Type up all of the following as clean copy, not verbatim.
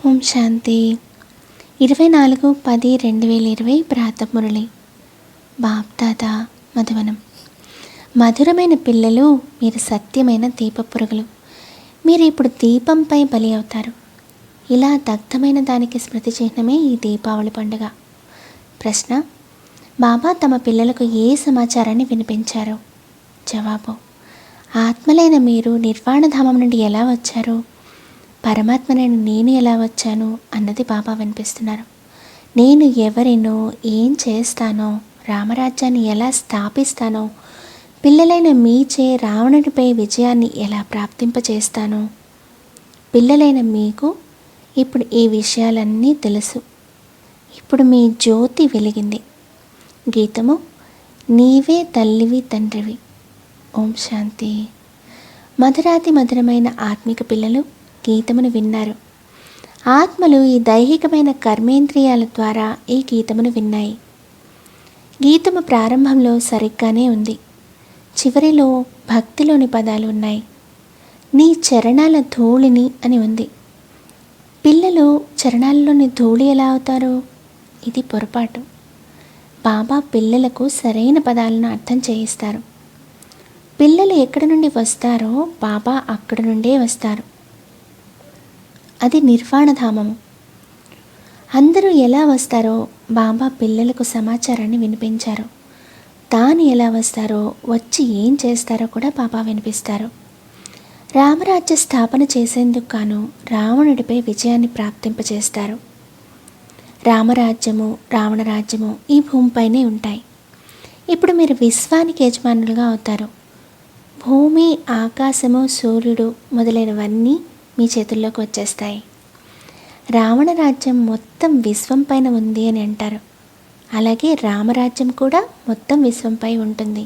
ఓం శాంతి. 24/10/2020 ప్రాతమురళి. బాప్దాదా మధువనం. మధురమైన పిల్లలు, మీరు సత్యమైన దీపపురుగులు. మీరు ఇప్పుడు దీపంపై బలి అవుతారు. ఇలా దగ్ధమైన దానికి స్మృతి చిహ్నమే ఈ దీపావళి పండుగ. ప్రశ్న: బాబా తమ పిల్లలకు ఏ సమాచారాన్ని వినిపించారు? జవాబు: ఆత్మలైన మీరు నిర్వాణధామం నుండి ఎలా వచ్చారు? పరమాత్మనైన నేను ఎలా వచ్చాను అన్నది బాబా వినిపిస్తున్నారు. నేను ఎవరినో, ఏం చేస్తానో, రామరాజ్యాన్ని ఎలా స్థాపిస్తానో, పిల్లలైన మీచే రావణుడిపై విజయాన్ని ఎలా ప్రాప్తింపచేస్తానో. పిల్లలైన మీకు ఇప్పుడు ఈ విషయాలన్నీ తెలుసు. ఇప్పుడు మీ జ్యోతి వెలిగింది. గీతము: నీవే తల్లివి తండ్రివి. ఓం శాంతి. మధురాతి మధురమైన ఆత్మిక పిల్లలు గీతమును విన్నారు. ఆత్మలు ఈ దైహికమైన కర్మేంద్రియాల ద్వారా ఈ గీతమును విన్నాయి. గీతము ప్రారంభంలో సరిగ్గానే ఉంది. చివరిలో భక్తిలోని పదాలు ఉన్నాయి. నీ చరణాల ధూళిని అని ఉంది. పిల్లలు చరణాలలోని ధూళి ఎలా అవుతారు? ఇది పొరపాటు. బాబా పిల్లలకు సరైన పదాలను అర్థం చేయిస్తారు. పిల్లలు ఎక్కడి నుండి వస్తారో బాబా అక్కడి నుండే వస్తారు. అది నిర్వాణధామము. అందరూ ఎలా వస్తారో బాబా పిల్లలకు సమాచారాన్ని వినిపించారు. తాను ఎలా వస్తారో, వచ్చి ఏం చేస్తారో కూడా బాబా వినిపిస్తారు. రామరాజ్య స్థాపన చేసేందుకు గాను రావణుడిపై విజయాన్ని ప్రాప్తింపచేస్తారు. రామరాజ్యము, రావణరాజ్యము ఈ భూమిపైనే ఉంటాయి. ఇప్పుడు మీరు విశ్వానికి యజమానులుగా అవుతారు. భూమి, ఆకాశము, సూర్యుడు మొదలైనవన్నీ మీ చేతుల్లోకి వచ్చేస్తాయి. రావణరాజ్యం మొత్తం విశ్వం పైన ఉంది అని అంటారు. అలాగే రామరాజ్యం కూడా మొత్తం విశ్వంపై ఉంటుంది.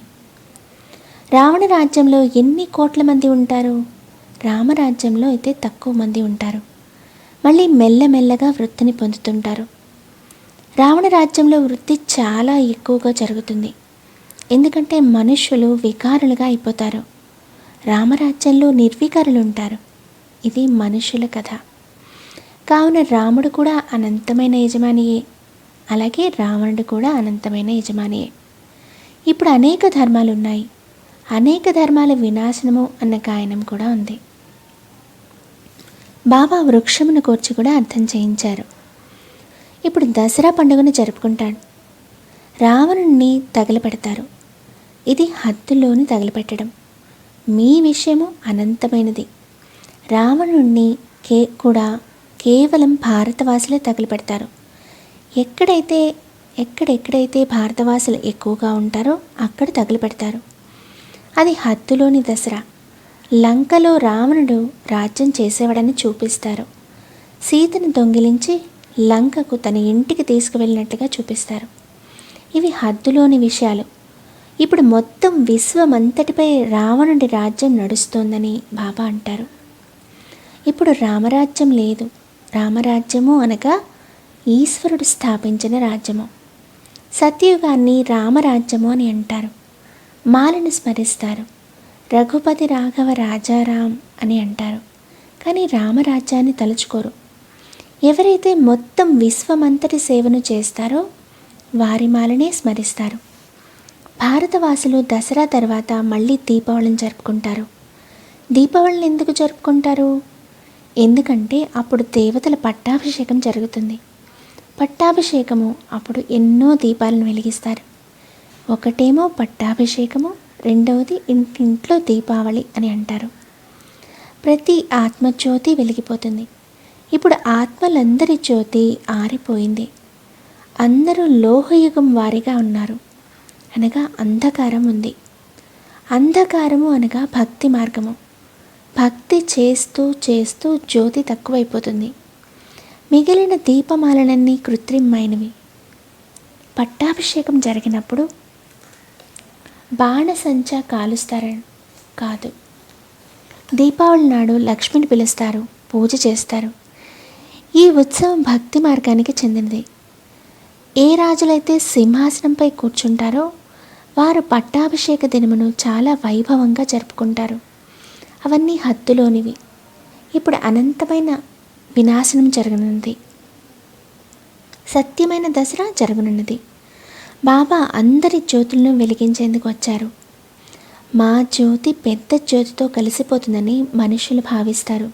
రావణరాజ్యంలో ఎన్ని కోట్ల మంది ఉంటారు? రామరాజ్యంలో అయితే తక్కువ మంది ఉంటారు. మళ్ళీ మెల్లమెల్లగా వృత్తిని పొందుతుంటారు. రావణరాజ్యంలో వృత్తి చాలా ఎక్కువగా జరుగుతుంది. ఎందుకంటే మనుష్యులు వికారులుగా అయిపోతారు. రామరాజ్యంలో నిర్వికారులు ఉంటారు. ఇది మనుషుల కథ. కావున రాముడు కూడా అనంతమైన యజమానియే. అలాగే రావణుడు కూడా అనంతమైన యజమానియే. ఇప్పుడు అనేక ధర్మాలు ఉన్నాయి. అనేక ధర్మాల వినాశనము అన్న గాయనం కూడా ఉంది. బాబా వృక్షమును కూర్చి కూడా అర్థం చేయించారు. ఇప్పుడు దసరా పండుగను జరుపుకుంటాడు. రావణుణ్ణి తగలపెడతారు. ఇది హద్దులోని తగలపెట్టడం. మీ విషయము అనంతమైనది. రావణుణ్ణి కూడా కేవలం భారతవాసులే తగలపెడతారు. ఎక్కడెక్కడైతే భారతవాసులు ఎక్కువగా ఉంటారో అక్కడ తగలపెడతారు. అది హద్దులోని దసరా. లంకలో రావణుడు రాజ్యం చేసేవాడని చూపిస్తారు. సీతను దొంగిలించి లంకకు తన ఇంటికి తీసుకువెళ్ళినట్లుగా చూపిస్తారు. ఇవి హద్దులోని విషయాలు. ఇప్పుడు మొత్తం విశ్వమంతటిపై రావణుడి రాజ్యం నడుస్తోందని బాబా అంటారు. ఇప్పుడు రామరాజ్యం లేదు. రామరాజ్యము అనగా ఈశ్వరుడు స్థాపించిన రాజ్యము. సత్యయుగాన్ని రామరాజ్యము అని అంటారు. మాలను స్మరిస్తారు. రఘుపతి రాఘవ రాజారాం అని అంటారు. కానీ రామరాజ్యాన్ని తలుచుకోరు. ఎవరైతే మొత్తం విశ్వమంతటి సేవను చేస్తారో వారి మాలనే స్మరిస్తారు. భారతవాసులు దసరా తర్వాత మళ్ళీ దీపావళిని జరుపుకుంటారు. దీపావళిని ఎందుకు జరుపుకుంటారు? ఎందుకంటే అప్పుడు దేవతల పట్టాభిషేకం జరుగుతుంది. పట్టాభిషేకము అప్పుడు ఎన్నో దీపాలను వెలిగిస్తారు. ఒకటేమో పట్టాభిషేకము, రెండవది ఇంటింట్లో దీపావళి అని అంటారు. ప్రతి ఆత్మజ్యోతి వెలిగిపోతుంది. ఇప్పుడు ఆత్మలందరి జ్యోతి ఆరిపోయింది. అందరూ లోహయుగం వారిగా ఉన్నారు. అనగా అంధకారం ఉంది. అంధకారము అనగా భక్తి మార్గము. భక్తి చేస్తూ చేస్తూ జ్యోతి తక్కువైపోతుంది. మిగిలిన దీపమాలలన్నీ కృత్రిమైనవి. పట్టాభిషేకం జరిగినప్పుడు బాణసంచా కాలుస్తారని కాదు. దీపావళి నాడు లక్ష్మిని పిలుస్తారు, పూజ చేస్తారు. ఈ ఉత్సవం భక్తి మార్గానికి చెందినది. ఏ రాజులైతే సింహాసనంపై కూర్చుంటారో వారు పట్టాభిషేక దినమును చాలా వైభవంగా జరుపుకుంటారు. అవన్నీ హద్దులోనివి. ఇప్పుడు అనంతమైన వినాశనం జరగనున్నది, సత్యమైన దసరా జరగనున్నది. బాబా అందరి జ్యోతులను వెలిగించేందుకు వచ్చారు. మా జ్యోతి పెద్ద జ్యోతితో కలిసిపోతుందని మనుషులు భావిస్తారు.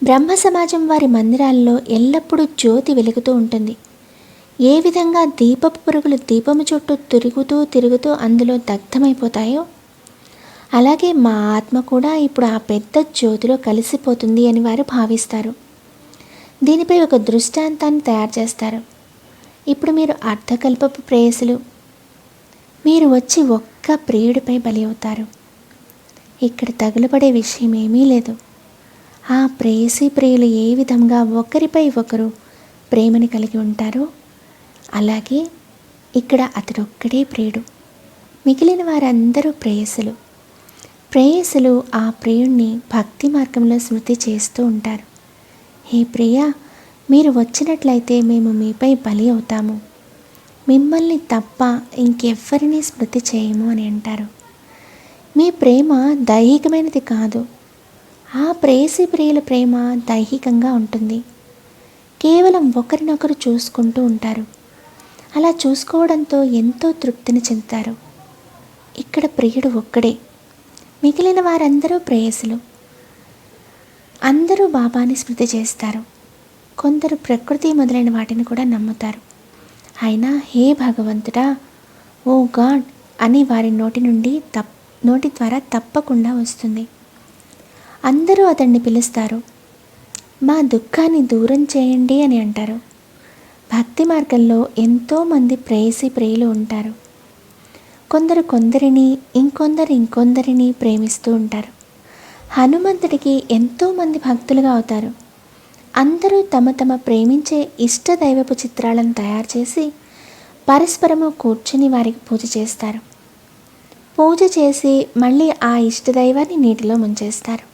బ్రహ్మ సమాజం వారి మందిరాల్లో ఎల్లప్పుడూ జ్యోతి వెలుగుతూ ఉంటుంది. ఏ విధంగా దీపపు పురుగులు దీపము చుట్టూ తిరుగుతూ అందులో దగ్ధమైపోతాయో, అలాగే మా ఆత్మ కూడా ఇప్పుడు ఆ పెద్ద జ్యోతిలో కలిసిపోతుంది అని వారు భావిస్తారు. దీనిపై ఒక దృష్టాంతాన్ని తయారు చేస్తారు. ఇప్పుడు మీరు అర్ధకల్పపు ప్రేయసులు. మీరు వచ్చి ఒక్క ప్రియుడిపై బలి అవుతారు. ఇక్కడ తగులుపడే విషయం ఏమీ లేదు. ఆ ప్రేయసీ ప్రియులు ఏ విధంగా ఒకరిపై ఒకరు ప్రేమని కలిగి ఉంటారో అలాగే ఇక్కడ అతడొక్కడే ప్రియుడు. మిగిలిన వారందరూ ప్రేయసులు. ప్రేయసులు ఆ ప్రియుణ్ణి భక్తి మార్గంలో స్మృతి చేస్తూ ఉంటారు. హే ప్రియ, మీరు వచ్చినట్లయితే మేము మీపై బలి అవుతాము. మిమ్మల్ని తప్ప ఇంకెవ్వరినీ స్మృతి చేయము అని అంటారు. మీ ప్రేమ దైహికమైనది కాదు. ఆ ప్రేయసీ ప్రియుల ప్రేమ దైహికంగా ఉంటుంది. కేవలం ఒకరినొకరు చూసుకుంటూ ఉంటారు. అలా చూసుకోవడంతో ఎంతో తృప్తిని చెందుతారు. ఇక్కడ ప్రియుడు ఒక్కడే, మిగిలిన వారందరూ ప్రేయసులు. అందరూ బాబాని స్మృతి చేస్తారు. కొందరు ప్రకృతి మొదలైన వాటిని కూడా నమ్ముతారు. అయినా హే భగవంతుడా, ఓ గాడ్ అని వారి నోటి ద్వారా తప్పకుండా వస్తుంది. అందరూ అతన్ని పిలుస్తారు. మా దుఃఖాన్ని దూరం చేయండి అని అంటారు. భక్తి మార్గంలో ఎంతోమంది ప్రేయసీ ప్రియులు ఉంటారు. కొందరిని ఇంకొందరిని ప్రేమిస్తూ ఉంటారు. హనుమంతుడికి ఎంతోమంది భక్తులుగా అవుతారు. అందరూ తమ తమ ప్రేమించే ఇష్ట దైవపు చిత్రాలను తయారు చేసి పరస్పరము కూర్చుని వారికి పూజ చేస్తారు. పూజ చేసి మళ్ళీ ఆ ఇష్టదైవాన్ని నీటిలో ముంచేస్తారు.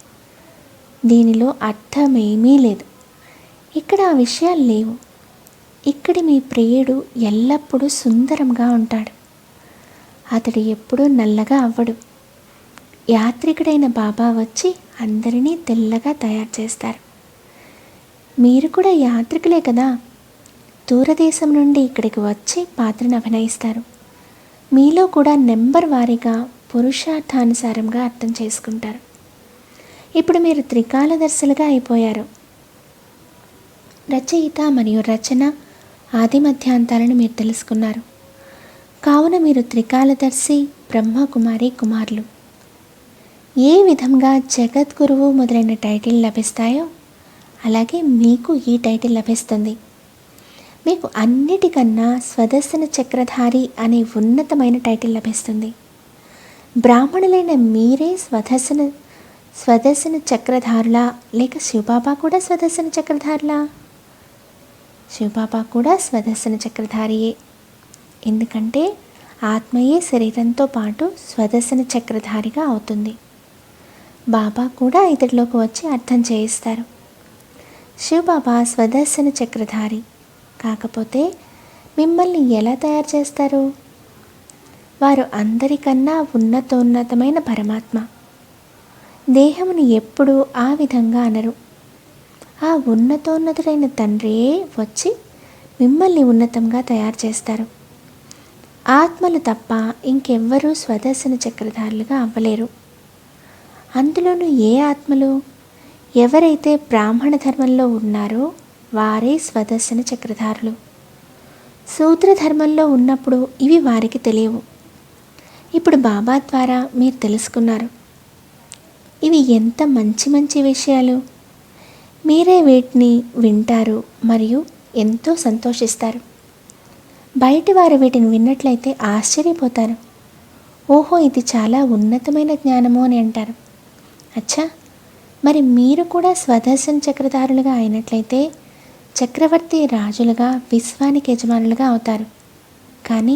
దీనిలో అర్థమేమీ లేదు. ఇక్కడ ఆ విషయాలు లేవు. ఇక్కడి మీ ప్రియుడు ఎల్లప్పుడూ సుందరంగా ఉంటాడు. అతడు ఎప్పుడూ నల్లగా అవ్వడు. యాత్రికుడైన బాబా వచ్చి అందరినీ తెల్లగా తయారు చేస్తారు. మీరు కూడా యాత్రికులే కదా. దూరదేశం నుండి ఇక్కడికి వచ్చి పాత్రను అభినయిస్తారు. మీలో కూడా నెంబర్ వారీగా పురుషార్థానుసారంగా అర్థం చేసుకుంటారు. ఇప్పుడు మీరు త్రికాలదర్శులుగా అయిపోయారు. రచయిత మరియు రచన ఆది మధ్యాంతాలను మీరు తెలుసుకున్నారు. కావున మీరు త్రికాలదర్శి బ్రహ్మకుమారి కుమారులు. ఏ విధంగా జగద్గురువు మొదలైన టైటిల్ లభిస్తాయో అలాగే మీకు ఈ టైటిల్ లభిస్తుంది. మీకు అన్నిటికన్నా స్వదర్శన చక్రధారి అనే ఉన్నతమైన టైటిల్ లభిస్తుంది. బ్రాహ్మణులైన మీరే స్వదర్శన చక్రధారులా, లేక శివబాబా కూడా స్వదర్శన చక్రధారులా? శివబాబా కూడా స్వదర్శన చక్రధారియే. ఎందుకంటే ఆత్మయే శరీరంతో పాటు స్వదర్శన చక్రధారిగా అవుతుంది. బాబా కూడా ఇతడిలోకి వచ్చి అర్థం చేయిస్తారు. శివబాబా స్వదర్శన చక్రధారి. కాకపోతే మిమ్మల్ని ఎలా తయారు చేస్తారు? వారు అందరికన్నా ఉన్నతోన్నతమైన పరమాత్మ. దేహముని ఎప్పుడూ ఆ విధంగా అనరు. ఆ ఉన్నతోన్నతుడైన తండ్రియే వచ్చి మిమ్మల్ని ఉన్నతంగా తయారు చేస్తారు. ఆత్మలు తప్ప ఇంకెవ్వరూ స్వదర్శన చక్రధారులుగా అవ్వలేరు. అందులోనూ ఏ ఆత్మలు? ఎవరైతే బ్రాహ్మణ ధర్మంలో ఉన్నారో వారే స్వదర్శన చక్రధారులు. సూత్రధర్మంలో ఉన్నప్పుడు ఇవి వారికి తెలియవు. ఇప్పుడు బాబా ద్వారా మీరు తెలుసుకున్నారు. ఇవి ఎంత మంచి మంచి విషయాలు. మీరే వీటిని వింటారు మరియు ఎంతో సంతోషిస్తారు. బయటి వారు వీటిని విన్నట్లయితే ఆశ్చర్యపోతారు. ఓహో, ఇది చాలా ఉన్నతమైన జ్ఞానము అని అంటారు. అచ్చా, మరి మీరు కూడా స్వదర్శన చక్రధారులుగా అయినట్లయితే చక్రవర్తి రాజులుగా, విశ్వానికి యజమానులుగా అవుతారు. కానీ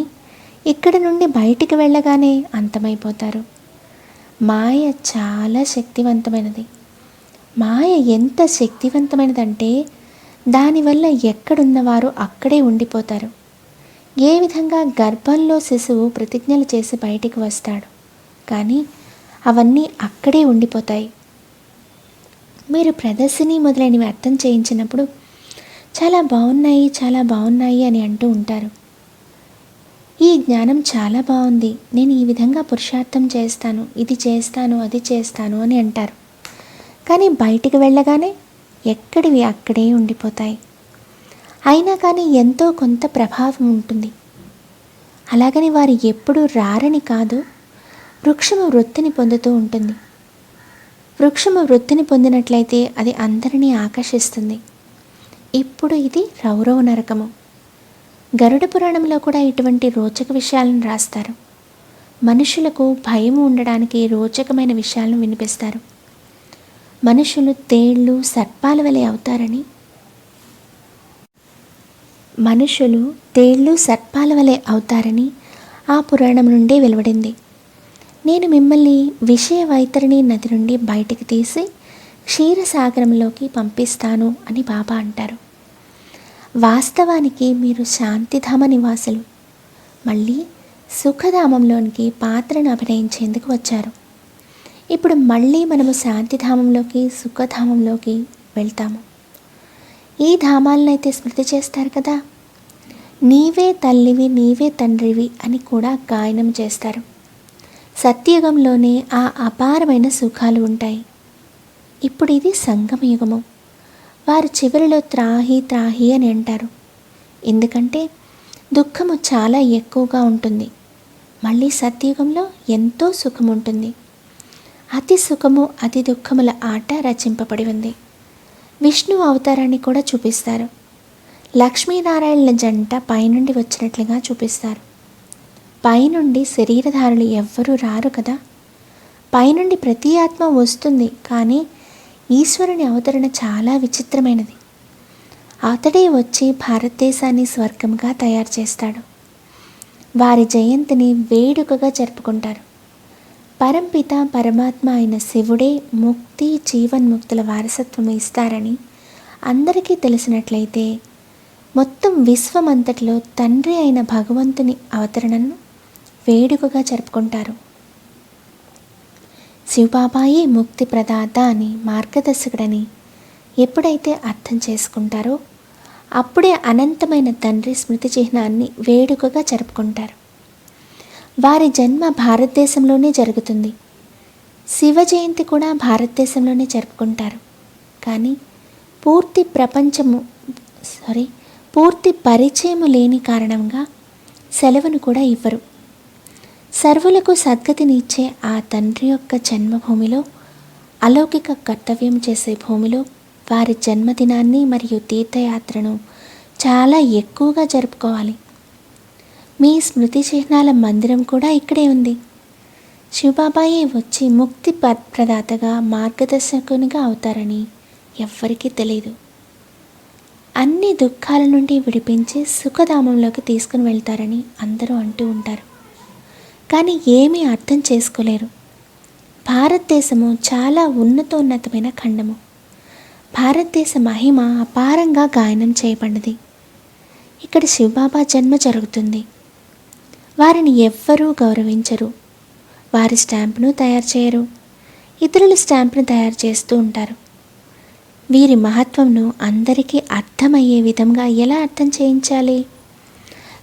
ఇక్కడి నుండి బయటికి వెళ్ళగానే అంతమైపోతారు. మాయ చాలా శక్తివంతమైనది. మాయ ఎంత శక్తివంతమైనదంటే దానివల్ల ఎక్కడున్నవారు అక్కడే ఉండిపోతారు. ఏ విధంగా గర్భంలో శిశువు ప్రతిజ్ఞలు చేసి బయటికి వస్తాడు, కానీ అవన్నీ అక్కడే ఉండిపోతాయి. మీరు ప్రదర్శిని మొదలైనవి అర్థం చేయించినప్పుడు చాలా బాగున్నాయి, చాలా బాగున్నాయి అని అంటూ ఉంటారు. ఈ జ్ఞానం చాలా బాగుంది, నేను ఈ విధంగా పురుషార్థం చేస్తాను, ఇది చేస్తాను, అది చేస్తాను అని అంటారు. కానీ బయటికి వెళ్ళగానే ఎక్కడివి అక్కడే ఉండిపోతాయి. అయినా కానీ ఎంతో కొంత ప్రభావం ఉంటుంది. అలాగని వారు ఎప్పుడూ రారని కాదు, వృక్షము వృత్తిని పొందుతూ ఉంటుంది. వృక్షము వృత్తిని పొందినట్లయితే అది అందరినీ ఆకర్షిస్తుంది. ఇప్పుడు ఇది రౌరవ నరకము. గరుడ పురాణంలో కూడా ఇటువంటి రోచక విషయాలను రాస్తారు. మనుషులకు భయం ఉండడానికి రోచకమైన విషయాలను వినిపిస్తారు. మనుషులు తేళ్ళు సర్పాల వలె అవుతారని, ఆ పురాణం నుండే వెలువడింది. నేను మిమ్మల్ని విషయ వైతరిణి నది నుండి బయటికి తీసి క్షీరసాగరంలోకి పంపిస్తాను అని బాబా అంటారు. వాస్తవానికి మీరు శాంతిధామ నివాసులు. మళ్ళీ సుఖధామంలోనికి పాత్రను అభినయించేందుకు వచ్చారు. ఇప్పుడు మళ్ళీ మనము శాంతిధామంలోకి, సుఖధామంలోకి వెళ్తాము. ఈ ధామాలనైతే స్మృతి చేస్తారు కదా. నీవే తల్లివి, నీవే తండ్రివి అని కూడా గాయనం చేస్తారు. సత్యయుగంలోనే ఆ అపారమైన సుఖాలు ఉంటాయి. ఇప్పుడు ఇది సంగమయుగము. వారు చివరిలో త్రాహి త్రాహి అని అంటారు. ఎందుకంటే దుఃఖము చాలా ఎక్కువగా ఉంటుంది. మళ్ళీ సత్యయుగంలో ఎంతో సుఖం ఉంటుంది. అతి సుఖము అతి దుఃఖముల ఆట రచింపబడి ఉంది. విష్ణు అవతారాన్ని కూడా చూపిస్తారు. లక్ష్మీనారాయణుల జంట పైనుండి వచ్చినట్లుగా చూపిస్తారు. పైనుండి శరీరధారులు ఎవ్వరూ రారు కదా. పైనుండి ప్రతి ఆత్మ వస్తుంది, కానీ ఈశ్వరుని అవతరణ చాలా విచిత్రమైనది. అతడే వచ్చి భారతదేశాన్ని స్వర్గంగా తయారు చేస్తాడు. వారి జయంతిని వేడుకగా జరుపుకుంటారు. పరంపిత పరమాత్మ అయిన శివుడే ముక్తి జీవన్ముక్తుల వారసత్వం ఇస్తారని అందరికీ తెలిసినట్లయితే మొత్తం విశ్వమంతటిలో తండ్రి అయిన భగవంతుని అవతరణను వేడుకగా జరుపుకుంటారు. శివబాబాయే ముక్తి ప్రదాత అని, మార్గదర్శకుడని ఎప్పుడైతే అర్థం చేసుకుంటారో అప్పుడే అనంతమైన తండ్రి స్మృతి చిహ్నాన్ని వేడుకగా జరుపుకుంటారు. వారి జన్మ భారతదేశంలోనే జరుగుతుంది. శివ జయంతి కూడా భారతదేశంలోనే జరుపుకుంటారు. కానీ పూర్తి పరిచయము లేని కారణంగా సెలవును కూడా ఇవ్వరు. సర్వులకు సద్గతినిచ్చే ఆ తండ్రి యొక్క జన్మభూమిలో, అలౌకిక కర్తవ్యం చేసే భూమిలో వారి జన్మదినాన్ని మరియు తీర్థయాత్రను చాలా ఎక్కువగా జరుపుకోవాలి. మీ స్మృతి చిహ్నాల మందిరం కూడా ఇక్కడే ఉంది. శివబాబాయే వచ్చి ముక్తి ప్రదాతగా, మార్గదర్శకునిగా అవుతారని ఎవ్వరికీ తెలియదు. అన్ని దుఃఖాల నుండి విడిపించి సుఖధామంలోకి తీసుకుని వెళ్తారని అందరూ అంటూ ఉంటారు. కానీ ఏమీ అర్థం చేసుకోలేరు. భారతదేశము చాలా ఉన్నతమైన ఖండము. భారతదేశ మహిమ అపారంగా గాయనం చేయబడినది. ఇక్కడ శివబాబా జన్మ జరుగుతుంది. వారిని ఎవ్వరూ గౌరవించరు. వారి స్టాంపును తయారు చేయరు. ఇతరుల స్టాంపును తయారు చేస్తూ ఉంటారు. వీరి మహత్వంను అందరికీ అర్థమయ్యే విధంగా ఎలా అర్థం చేయించాలి?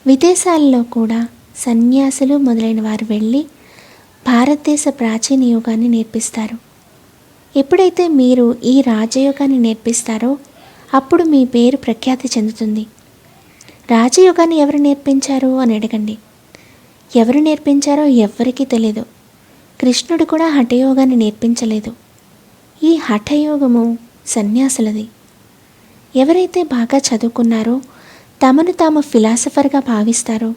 విదేశాలలో కూడా సన్యాసులు మొదలైన వారు వెళ్ళి భారతదేశ ప్రాచీన యోగాన్ని నేర్పిస్తారు. ఎప్పుడైతే మీరు ఈ రాజయోగాన్ని నేర్పిస్తారో అప్పుడు మీ పేరు ప్రఖ్యాతి చెందుతుంది. రాజయోగాన్ని ఎవరు నేర్పించారు అని అడగండి. ఎవరు నేర్పించారో ఎవ్వరికీ తెలియదు. కృష్ణుడు కూడా హఠయోగాన్ని నేర్పించలేదు. ఈ హఠయోగము సన్యాసులది. ఎవరైతే బాగా చదువుకున్నారో, తమను తాము ఫిలాసఫర్గా భావిస్తారో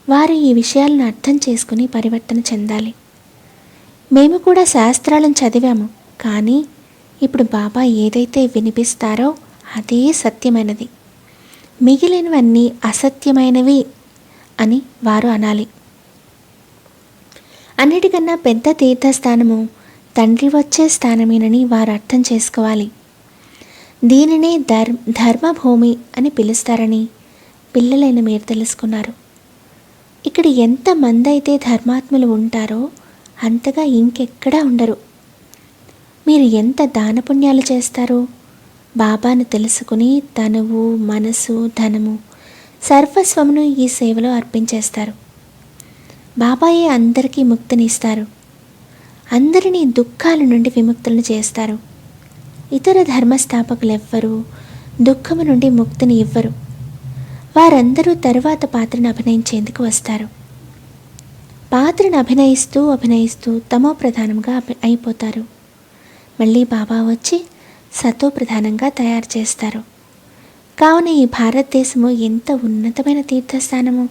వారు ఈ విషయాలను అర్థం చేసుకుని పరివర్తన చెందాలి. మేము కూడా శాస్త్రాలను చదివాము, కానీ ఇప్పుడు బాబా ఏదైతే వినిపిస్తారో అదే సత్యమైనది, మిగిలినవన్నీ అసత్యమైనవి అని వారు అనాలి. అన్నిటికన్నా పెద్ద తీర్థస్థానము తండ్రి వచ్చే స్థానమేనని వారు అర్థం చేసుకోవాలి. దీనినే ధర్మభూమి అని పిలుస్తారని పిల్లలైన మీరు తెలుసుకున్నారు. ఇక్కడ ఎంతమంది అయితే ధర్మాత్ములు ఉంటారో అంతగా ఇంకెక్కడా ఉండరు. మీరు ఎంత దానపుణ్యాలు చేస్తారో బాబాను తెలుసుకుని తనువు, మనసు, ధనము, సర్వస్వమును ఈ సేవలో అర్పించేస్తారు. బాబాయే అందరికీ ముక్తినిస్తారు. అందరినీ దుఃఖాల నుండి విముక్తులను చేస్తారు. ఇతర ధర్మస్థాపకులు ఎవ్వరూ దుఃఖము నుండి ముక్తిని ఇవ్వరు. వారందరూ తరువాత పాత్రను అభినయించేందుకు వస్తారు. పాత్రను అభినయిస్తూ తమో ప్రధానంగా అయిపోతారు. మళ్ళీ బాబా వచ్చి సతో ప్రధానంగా తయారు చేస్తారు. కావున ఈ భారతదేశము ఎంత ఉన్నతమైన తీర్థస్థానము!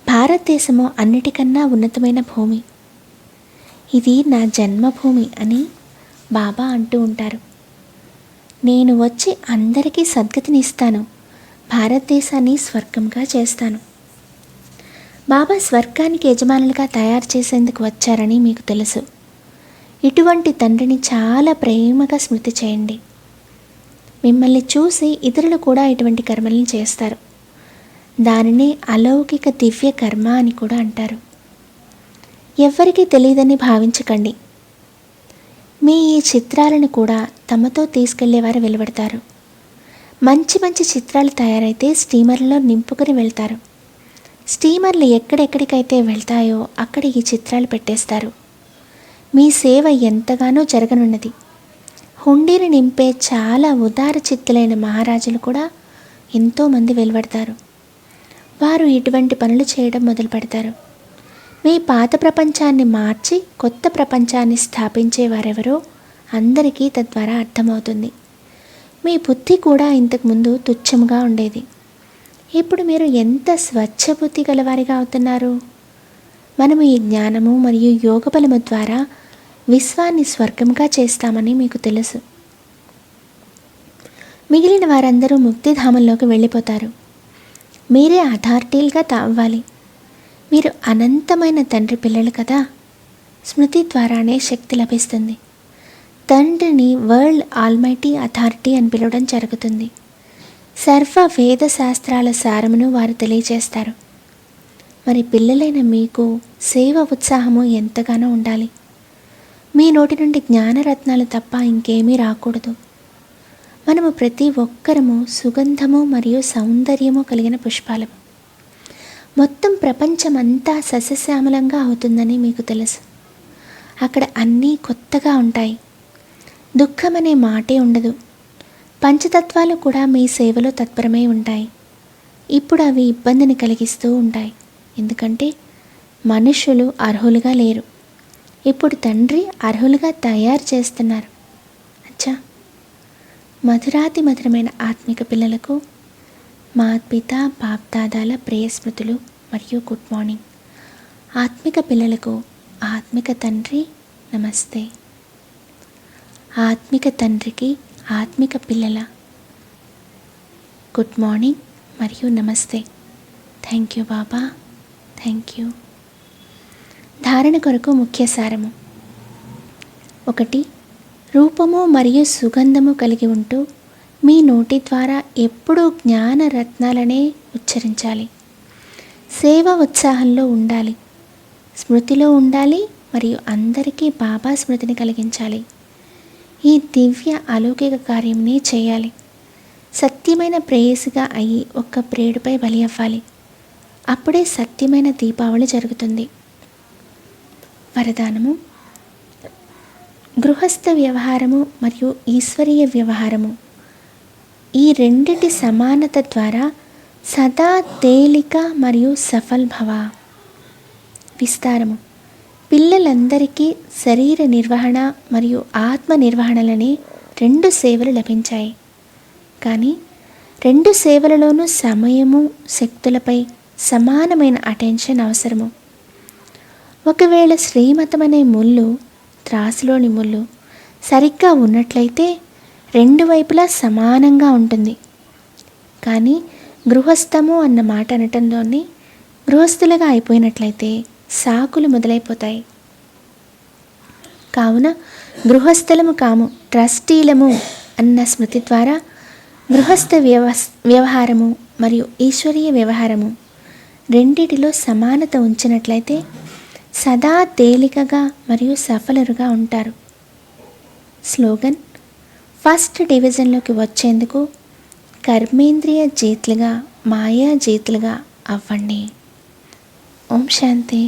భారతదేశము అన్నిటికన్నా ఉన్నతమైన భూమి. ఇది నా జన్మభూమి అని బాబా అంటూ ఉంటారు. నేను వచ్చి అందరికీ సద్గతిని ఇస్తాను, భారతదేశాన్ని స్వర్గంగా చేస్తాను. బాబా స్వర్గానికి యజమానులుగా తయారు చేసేందుకు వచ్చారని మీకు తెలుసు. ఇటువంటి తండ్రిని చాలా ప్రేమగా స్మృతి చేయండి. మిమ్మల్ని చూసి ఇతరులు కూడా ఇటువంటి కర్మల్ని చేస్తారు. దానినే అలౌకిక దివ్య కర్మ అని కూడా అంటారు. ఎవ్వరికీ తెలియదని భావించకండి. మీ ఈ చిత్రాలను కూడా తమతో తీసుకెళ్లేవారు వెలువడతారు. మంచి మంచి చిత్రాలు తయారైతే స్టీమర్లలో నింపుకొని వెళ్తారు. స్టీమర్లు ఎక్కడెక్కడికైతే వెళ్తాయో అక్కడ ఈ చిత్రాలు పెట్టేస్తారు. మీ సేవ ఎంతగానో జరగనున్నది. హుండీని నింపే చాలా ఉదార చిత్తులైన మహారాజులు కూడా ఎంతోమంది వెలువడతారు. వారు ఇటువంటి పనులు చేయడం మొదలు పెడతారు. మీ పాత ప్రపంచాన్ని మార్చి కొత్త ప్రపంచాన్ని స్థాపించేవారెవరో అందరికీ తద్వారా అర్థమవుతుంది. మీ బుద్ధి కూడా ఇంతకుముందు తుచ్చముగా ఉండేది. ఇప్పుడు మీరు ఎంత స్వచ్ఛబుద్ధి గలవారిగా అవుతున్నారు. మనము ఈ జ్ఞానము మరియు యోగ బలము ద్వారా విశ్వాన్ని స్వర్గంగా చేస్తామని మీకు తెలుసు. మిగిలిన వారందరూ ముక్తిధామంలోకి వెళ్ళిపోతారు. మీరే అథారిటీలుగా అవ్వాలి. మీరు అనంతమైన తండ్రి పిల్లలు కదా. స్మృతి ద్వారానే శక్తి లభిస్తుంది. తండ్రిని వరల్డ్ ఆల్మైటీ అథారిటీ అని పిలవడం జరుగుతుంది. సర్వ వేద శాస్త్రాల సారమును వారు తెలియజేస్తారు. మరి పిల్లలైన మీకు సేవ ఉత్సాహము ఎంతగానో ఉండాలి. మీ నోటి నుండి జ్ఞానరత్నాలు తప్ప ఇంకేమీ రాకూడదు. మనము ప్రతి ఒక్కరము సుగంధము మరియు సౌందర్యము కలిగిన పుష్పాలము. మొత్తం ప్రపంచమంతా సస్యశ్యామలంగా అవుతుందని మీకు తెలుసు. అక్కడ అన్నీ కొత్తగా ఉంటాయి. దుఃఖమనే మాటే ఉండదు. పంచతత్వాలు కూడా మీ సేవలో తత్పరమై ఉంటాయి. ఇప్పుడు అవి ఇబ్బందిని కలిగిస్తూ ఉంటాయి. ఎందుకంటే మనుషులు అర్హులుగా లేరు. ఇప్పుడు తండ్రి అర్హులుగా తయారు చేస్తున్నారు. అచ్చా, మధురాతి మధురమైన ఆత్మిక పిల్లలకు మాత్పిత బాప్దాదాల ప్రియ స్మృతులు మరియు గుడ్ మార్నింగ్. ఆత్మిక పిల్లలకు ఆత్మిక తండ్రి నమస్తే. ఆత్మిక తండ్రికి ఆత్మిక పిల్లల గుడ్ మార్నింగ్ మరియు నమస్తే. Thank you Baba, thank you. ధారణ కొరకు ముఖ్య సారము. 1. రూపము మరియు సుగంధము కలిగి ఉంటూ మీ నోటి ద్వారా ఎప్పుడూ జ్ఞాన రత్నాలనే ఉచ్చరించాలి. సేవ ఉత్సాహంలో ఉండాలి, స్మృతిలో ఉండాలి మరియు అందరికీ బాబా స్మృతిని కలిగించాలి. ఈ దివ్య అలౌకిక కార్యంని చేయాలి. సత్యమైన ప్రేయసిగా అయి ఒక్క ప్రేడుపై బలి అవ్వాలి. అప్పుడే సత్యమైన దీపావళి జరుగుతుంది. వరదానము. గృహస్థ వ్యవహారము మరియు ఈశ్వరీయ వ్యవహారము ఈ రెండిటి సమానత ద్వారా సదా తేలిక మరియు సఫల్ భవ. విస్తారము. పిల్లలందరికీ శరీర నిర్వహణ మరియు ఆత్మ నిర్వహణలనే 2 సేవలు లభించాయి. కానీ 2 సేవలలోనూ సమయము, శక్తులపై సమానమైన అటెన్షన్ అవసరము. ఒకవేళ శ్రీమతం అనే ముళ్ళు, త్రాసులోని ముళ్ళు సరిగ్గా ఉన్నట్లయితే 2 వైపులా సమానంగా ఉంటుంది. కానీ గృహస్థము అన్న మాట అనటంలోని గృహస్థులుగా అయిపోయినట్లయితే సాకులు మొదలైపోతాయి. కావున గృహస్థలము కాము, ట్రస్టీలము అన్న స్మృతి ద్వారా గృహస్థ వ్యవహారము మరియు ఈశ్వరీయ వ్యవహారము రెండిటిలో సమానత ఉంచినట్లయితే సదా తేలికగా మరియు సఫలుగా ఉంటారు. స్లోగన్: ఫస్ట్ డివిజన్లోకి వచ్చేందుకు కర్మేంద్రియ జీతులుగా మాయా జీతులుగా అవ్వండి. ఓం శాంతి.